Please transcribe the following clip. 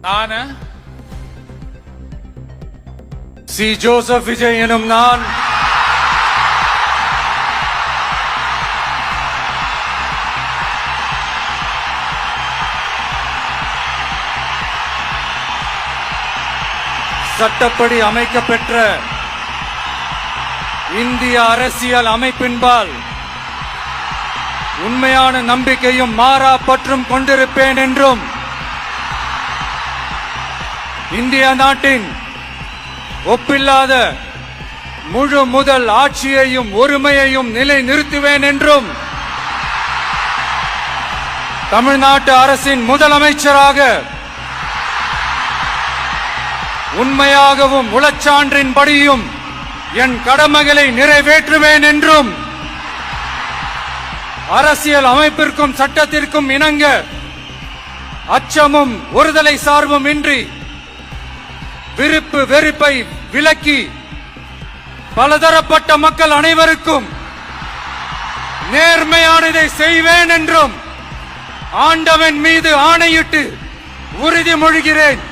நான் C. Joseph Vijay எனும் நான் சட்டப்படி அமைக்கப்பெற்ற இந்திய அரசியல் அமைப்பின்பால் உண்மையான நம்பிக்கையும் மாறா பற்றும் கொண்டிருப்பேன் என்றும் இந்திய நாட்டின் ஒப்பில்லாத முழு முதல் ஆட்சியையும் ஒருமையையும் நிலை நிறுத்துவேன் என்றும் தமிழ்நாட்டு அரசின் முதலமைச்சராக உண்மையாகவும் உளச்சான்றின்படியும் என் கடமைகளை நிறைவேற்றுவேன் என்றும் அரசியல் அமைப்பிற்கும் சட்டத்திற்கும் இணங்க அச்சமும் ஒருதலை சார்பும் இன்றி விருப்பு வெறுப்பை விலக்கி பலதரப்பட்ட மக்கள் அனைவருக்கும் நேர்மையானதை செய்வேன் என்றும் ஆண்டவன் மீது ஆணையிட்டு உறுதிமொழிகிறேன்.